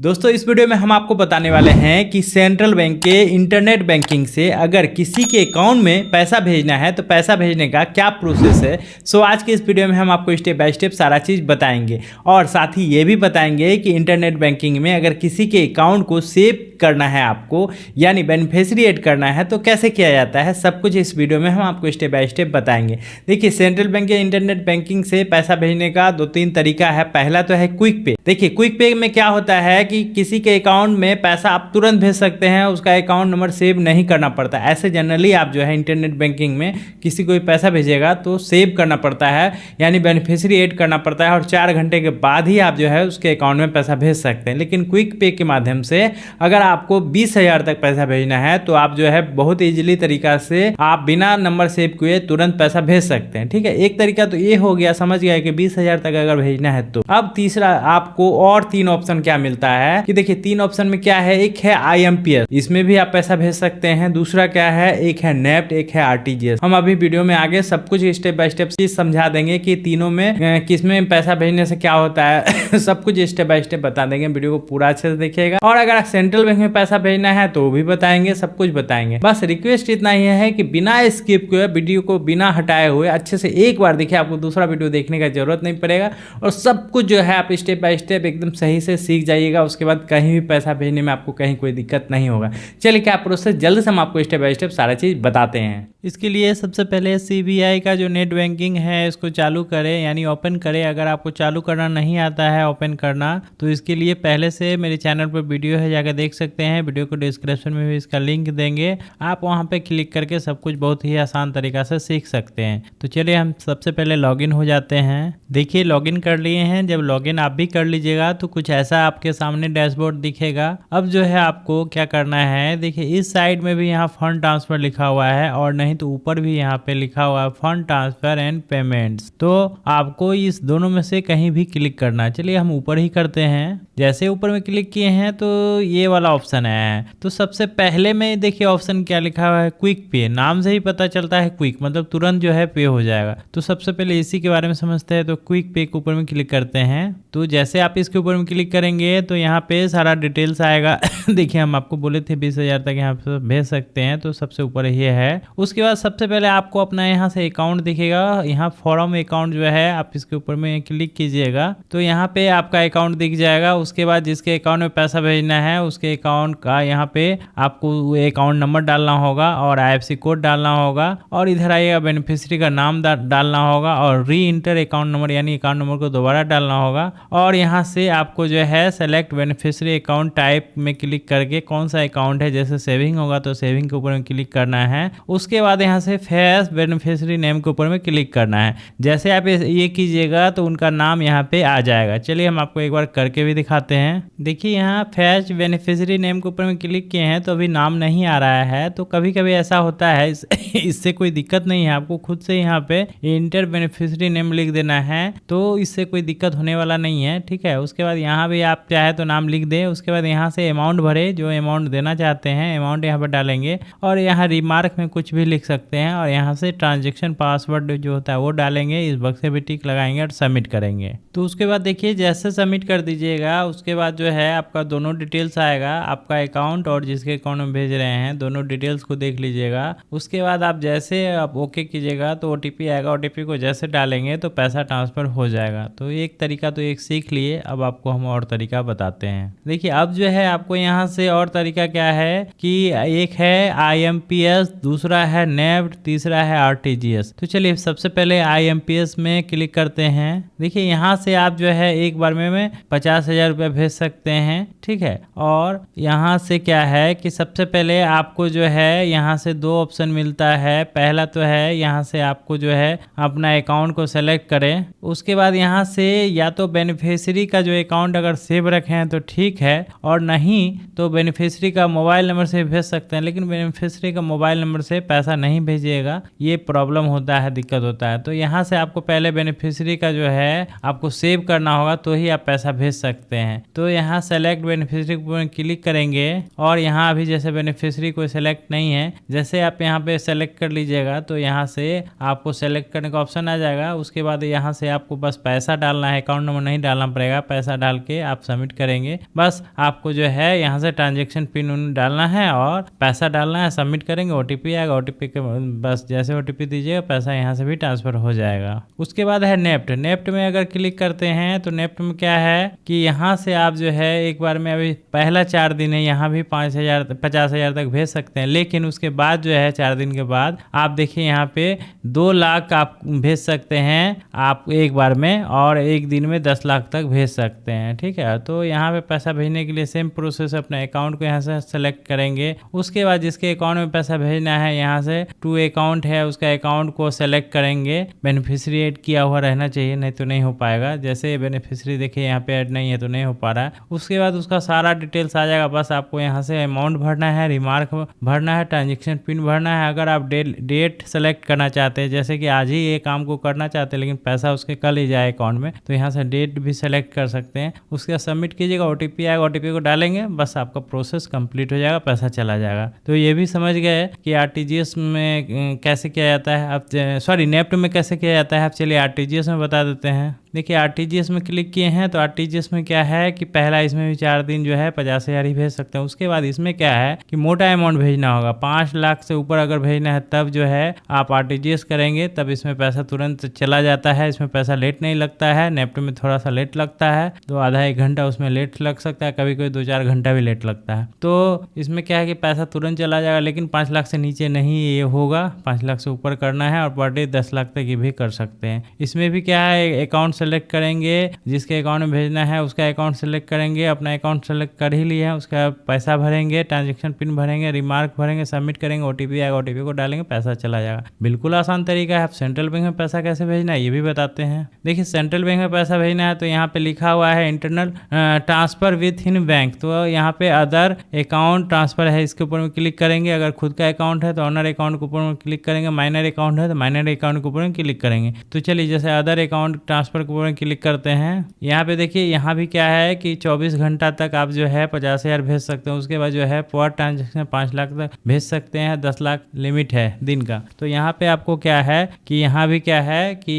दोस्तों इस वीडियो में हम आपको बताने वाले हैं कि सेंट्रल बैंक के इंटरनेट बैंकिंग से अगर किसी के अकाउंट में पैसा भेजना है तो पैसा भेजने का क्या प्रोसेस है। सो आज के इस वीडियो में हम आपको स्टेप बाय स्टेप सारा चीज़ बताएंगे और साथ ही ये भी बताएंगे कि इंटरनेट बैंकिंग में अगर किसी के अकाउंट को सेव करना है आपको यानी बेनिफिशियरी ऐड करना है तो कैसे किया जाता है, सब कुछ इस वीडियो में हम आपको स्टेप बाय स्टेप बताएंगे। देखिए सेंट्रल बैंक के इंटरनेट बैंकिंग से पैसा भेजने का 2-3 तरीका है। पहला तो है क्विक पे। देखिए क्विक पे में क्या होता है कि किसी के अकाउंट में पैसा आप तुरंत भेज सकते हैं, उसका अकाउंट नंबर सेव नहीं करना पड़ता। ऐसे जनरली आप जो है इंटरनेट बैंकिंग में किसी को पैसा भेजेगा तो सेव करना पड़ता है यानी बेनिफिशियरी ऐड करना पड़ता है और 4 घंटे के बाद ही आप जो है उसके अकाउंट में पैसा भेज सकते हैं। लेकिन क्विक पे के माध्यम से अगर आपको 20,000 तक पैसा भेजना है तो आप जो है बहुत ईजिली तरीका से आप बिना नंबर सेव किए तुरंत पैसा भेज सकते हैं। ठीक है, एक तरीका तो ये हो गया, समझ गया कि 20,000 तक अगर भेजना है तो। अब तीसरा आपको और 3 ऑप्शन क्या मिलता है कि देखिए 3 ऑप्शन में क्या है, एक है IMPS, इसमें भी आप पैसा भेज सकते हैं। दूसरा क्या है, एक है नेफ्ट, एक है RTGS। हम अभी वीडियो में आगे सब कुछ स्टेप बाय स्टेप समझा देंगे कि तीनों में किसमें पैसा भेजने से क्या होता है सब कुछ स्टेप बाय स्टेप बता देंगे। वीडियो को पूरा अच्छे से देखिएगा और अगर सेंट्रल बैंक में पैसा भेजना है तो भी बताएंगे, सब कुछ बताएंगे। बस रिक्वेस्ट इतना ही है कि बिना स्किप किए वीडियो को बिना हटाए हुए अच्छे से एक बार देखिए, आपको दूसरा वीडियो देखने का जरूरत नहीं पड़ेगा और सब कुछ जो है आप स्टेप बाय स्टेप एकदम सही से सीख जाइएगा। उसके बाद कहीं भी पैसा भेजने में आपको कहीं कोई दिक्कत नहीं होगा। चलिए क्या प्रोसेस, जल्द से हम आपको स्टेप बाय स्टेप सारा चीज बताते हैं। इसके लिए सबसे पहले CBI का जो नेट बैंकिंग है इसको चालू करें यानी ओपन करें। अगर आपको चालू करना नहीं आता है ओपन करना तो इसके लिए पहले से मेरे चैनल पर वीडियो है, जाकर देख सकते हैं। वीडियो को डिस्क्रिप्शन में भी इसका लिंक देंगे, आप वहां पे क्लिक करके सब कुछ बहुत ही आसान तरीका से सीख सकते हैं। तो चलिए हम सबसे पहले लॉगिन हो जाते हैं। देखिए लॉगिन कर लिए हैं। जब लॉगिन आप भी कर लीजिएगा तो कुछ ऐसा आपके सामने डैशबोर्ड दिखेगा। अब जो है आपको क्या करना है, देखिए इस साइड में भी यहाँ फंड ट्रांसफर लिखा हुआ है और नहीं तो ऊपर भी यहाँ पे लिखा हुआ है फंड ट्रांसफर एंड पेमेंट्स। तो आपको इस दोनों में से कहीं भी क्लिक करना है। चलिए हम ऊपर ही करते हैं। जैसे ऊपर में क्लिक किए हैं तो ये वाला ऑप्शन है। तो सबसे पहले में देखिए ऑप्शन क्या लिखा हुआ है, क्विक पे। नाम से ही पता चलता है क्विक मतलब तुरंत जो है पे हो जाएगा। तो सबसे पहले इसी के बारे में समझते हैं। तो क्विक पे के ऊपर में क्लिक करते हैं। तो जैसे आप इसके ऊपर में क्लिक करेंगे तो यहाँ पे सारा डिटेल्स आएगा देखिए हम आपको बोले थे 20,000 तक यहाँ पे भेज सकते हैं, तो सबसे ऊपर ये है। उसके बाद सबसे पहले आपको अपना यहाँ से अकाउंट दिखेगा, यहाँ फॉर्म अकाउंट जो है आप इसके ऊपर में क्लिक कीजिएगा तो यहाँ पे आपका अकाउंट दिख जाएगा। उसके बाद जिसके अकाउंट में पैसा भेजना है उसके अकाउंट का यहाँ पे आपको अकाउंट नंबर डालना होगा और IFSC कोड डालना होगा और इधर आइएगा बेनिफिशियरी का नाम डालना होगा और री इंटर अकाउंट नंबर यानी अकाउंट नंबर को दोबारा डालना होगा और यहाँ से आपको जो है सेलेक्ट बेनिफिशियरी अकाउंट टाइप में क्लिक करके कौन सा अकाउंट है, जैसे सेविंग होगा तो सेविंग के ऊपर में क्लिक करना है। उसके बाद यहाँ से फैच बेनिफिशियरी नेम के ऊपर में क्लिक करना है। जैसे आप ये कीजिएगा तो उनका नाम यहाँ पे आ जाएगा। चलिए हम आपको एक बार करके भी दिखाते हैं। देखिए यहाँ फैच बेनिफिशियरी नेम के ऊपर में क्लिक किए हैं तो अभी नाम नहीं आ रहा है। तो कभी कभी ऐसा होता है, इससे कोई दिक्कत नहीं है। आपको खुद से यहाँ पे इंटर बेनिफिशियरी नेम लिख देना है तो इससे कोई दिक्कत होने वाला नहीं है। ठीक है, उसके बाद यहाँ भी आप चाहे तो नाम लिख दे। उसके बाद यहाँ से अमाउंट भरे, जो अमाउंट देना चाहते हैं अमाउंट यहाँ पर डालेंगे और यहाँ रिमार्क में कुछ भी लिख सकते हैं और यहाँ से ट्रांजेक्शन पासवर्ड जो होता है वो डालेंगे। इस बक्से पे टिक लगाएंगे और सबमिट करेंगे। तो उसके बाद देखिए जैसे सबमिट कर दीजिएगा उसके बाद जो है आपका दोनों डिटेल्स आएगा, आपका अकाउंट और जिसके अकाउंट में भेज रहे हैं दोनों डिटेल्स को देख लीजिएगा। उसके बाद आप जैसे आप ओके कीजिएगा तो OTP आएगा, OTP को जैसे डालेंगे तो पैसा ट्रांसफर हो जाएगा। तो एक तरीका तो एक सीख लिए, अब आपको हम और तरीका बताते हैं। देखिए अब जो है आपको यहाँ से और तरीका क्या है कि एक है IMPS, दूसरा है नेफ्ट, तीसरा है RTGS। तो चलिए सबसे पहले IMPS में क्लिक करते हैं। देखिए यहाँ से आप जो है एक बार में 50,000 रुपये भेज सकते हैं। ठीक है, और यहाँ से क्या है कि सबसे पहले आपको जो है यहाँ से 2 ऑप्शन मिलता है। पहला तो है यहाँ से आपको जो है अपना अकाउंट को सेलेक्ट करें। उसके बाद यहाँ से या तो बेनिफिशियरी का जो अकाउंट अगर सेव रखे हैं तो ठीक है और नहीं तो बेनिफिशियरी का मोबाइल नंबर से भेज सकते हैं। लेकिन बेनिफिशियरी का मोबाइल नंबर से पैसा नहीं भेजिएगा, ये प्रॉब्लम होता है, दिक्कत होता है। तो यहाँ से आपको पहले बेनिफिशियरी का जो है आपको सेव करना होगा तो ही आप पैसा भेज सकते हैं। तो यहाँ सेलेक्ट बेनिफिशियरी पर क्लिक करेंगे और यहाँ अभी जैसे बेनिफिशियरी कोई सेलेक्ट नहीं है, जैसे आप यहाँ पे सेलेक्ट कर लीजिएगा तो यहाँ से आपको सेलेक्ट करने का ऑप्शन आ जाएगा। उसके बाद यहाँ से आपको बस पैसा डालना है, अकाउंट नंबर नहीं डालना पड़ेगा। पैसा डाल के आप सबमिट करेंगे करेंगे। बस आपको जो है यहाँ से ट्रांजेक्शन पिन डालना है और पैसा डालना है, सबमिट करेंगे, ओटीपी आएगा, ओटीपी के बस जैसे ओटीपी दीजिएगा पैसा यहाँ से भी ट्रांसफर हो जाएगा। उसके बाद है नेफ्ट। नेफ्ट में अगर क्लिक करते हैं तो नेफ्ट में क्या है कि यहाँ से आप जो है एक बार में अभी पहला 4 दिन है यहाँ भी 5,000 50,000 तक भेज सकते हैं, लेकिन उसके बाद जो है 4 दिन के बाद आप देखिए यहाँ पे 2 लाख आप भेज सकते हैं आप एक बार में, और एक दिन में 10 लाख तक भेज सकते हैं। ठीक है, तो यहाँ पे पैसा भेजने के लिए सेम प्रोसेस, अपने अकाउंट को यहाँ से सेलेक्ट करेंगे। उसके बाद जिसके अकाउंट में पैसा भेजना है यहाँ से टू अकाउंट है उसका अकाउंट को सेलेक्ट करेंगे। बेनिफिशियरी ऐड किया हुआ रहना चाहिए, नहीं तो नहीं हो पाएगा। जैसे बेनिफिशियरी देखिए यहाँ पे ऐड नहीं है तो नहीं हो पा रहा है। उसके बाद उसका सारा डिटेल्स आ जाएगा, बस आपको यहाँ से अमाउंट भरना है, रिमार्क भरना है, ट्रांजेक्शन पिन भरना है। अगर आप डेट सेलेक्ट करना चाहते हैं, जैसे कि आज ही ये काम को करना चाहते हैं लेकिन पैसा उसके कल ही जाए अकाउंट में, तो यहाँ से डेट भी सेलेक्ट कर सकते हैं। उसके बाद सबमिट कीजिएगा, ओटीपी आएगा, ओटीपी को डालेंगे, बस आपका प्रोसेस कंप्लीट हो जाएगा, पैसा चला जाएगा। तो ये भी समझ गए कि आरटीजीएस में कैसे किया जाता है। अब सॉरी नेफ्ट में कैसे किया जाता है। अब चलिए आरटीजीएस में बता देते हैं। देखिए आरटीजीएस में क्लिक किए हैं तो आरटीजीएस में क्या है कि पहला इसमें भी 4 दिन जो है 50,000 ही भेज सकते हैं। उसके बाद इसमें क्या है कि मोटा अमाउंट भेजना होगा, 5 लाख से ऊपर अगर भेजना है तब जो है आप आरटीजीएस करेंगे, तब इसमें पैसा तुरंत चला जाता है। इसमें पैसा लेट नहीं लगता है। नेफ्ट में थोड़ा सा लेट लगता है, तो आधा 1 घंटा उसमें लेट लग सकता है, कभी कभी 2-4 घंटा भी लेट लगता है। तो इसमें क्या है कि पैसा तुरंत चला जाएगा, लेकिन 5 लाख से नीचे नहीं ये होगा, 5 लाख से ऊपर करना है, और पर डे 10 लाख तक ये भी कर सकते हैं। इसमें भी क्या है अकाउंट सेलेक्ट करेंगे, जिसके अकाउंट में भेजना है उसका अकाउंट सेलेक्ट करेंगे। अपना अकाउंट सेलेक्ट कर ही लिया है, उसका पैसा भरेंगे, ट्रांजेक्शन पिन भरेंगे, रिमार्क भरेंगे, सबमिट करेंगे, ओटीपी आएगा, ओटीपी को डालेंगे, पैसा चला जाएगा। बिल्कुल आसान तरीका है। आप सेंट्रल बैंक में पैसा कैसे भेजना है ये भी बताते हैं। देखिए सेंट्रल बैंक में पैसा भेजना है तो यहाँ पे लिखा हुआ है internal transfer with in bank, तो यहाँ पे अदर अकाउंट ट्रांसफर है, इसके ऊपर में क्लिक करेंगे। अगर खुद का अकाउंट है तो ऑनर अकाउंट के ऊपर में क्लिक करेंगे, माइनर अकाउंट है तो माइनर अकाउंट के ऊपर में क्लिक करेंगे। तो चलिए जैसे अदर अकाउंट ट्रांसफर के ऊपर में क्लिक करते हैं। यहाँ पे देखिए यहाँ भी क्या है कि 24 घंटा तक आप जो है 50,000 भेज सकते हैं। उसके बाद जो है पर ट्रांजेक्शन 5 लाख तक भेज सकते हैं, 10 लाख लिमिट है दिन का। तो यहाँ पे आपको क्या है कि यहाँ भी क्या है कि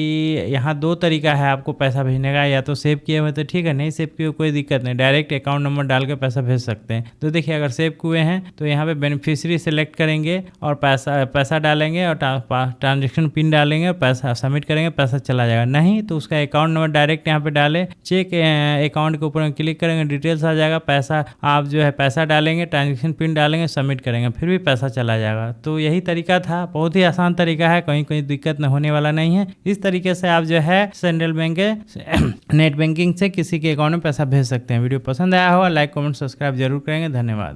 यहाँ 2 तरीका है आपको पैसा भेजने का, या तो सेव किए हुए तो ठीक है, नहीं सेव किए कोई दिक्कत नहीं, डायरेक्ट अकाउंट नंबर डाल के पैसा भेज सकते हैं। तो देखिए अगर सेव किए हैं तो यहाँ पे बेनिफिशियरी सेलेक्ट करेंगे और पैसा डालेंगे और ट्रांजेक्शन पिन डालेंगे, पैसा सबमिट करेंगे, पैसा चला जाएगा। नहीं तो उसका अकाउंट नंबर डायरेक्ट यहाँ पे डाले, चेक अकाउंट के ऊपर क्लिक करेंगे, डिटेल्स आ जाएगा, पैसा आप जो है पैसा डालेंगे, ट्रांजेक्शन पिन डालेंगे, सबमिट करेंगे, फिर भी पैसा चला जाएगा। तो यही तरीका था, बहुत ही आसान तरीका है, कहीं कोई दिक्कत न होने वाला नहीं है। इस तरीके से आप जो है सेंट्रल बैंक के नेट बैंकिंग से किसी के अकाउंट में पैसा भेज सकते हैं। वीडियो पसंद आया होगा लाइक कमेंट सब्सक्राइब जरूर करेंगे। धन्यवाद।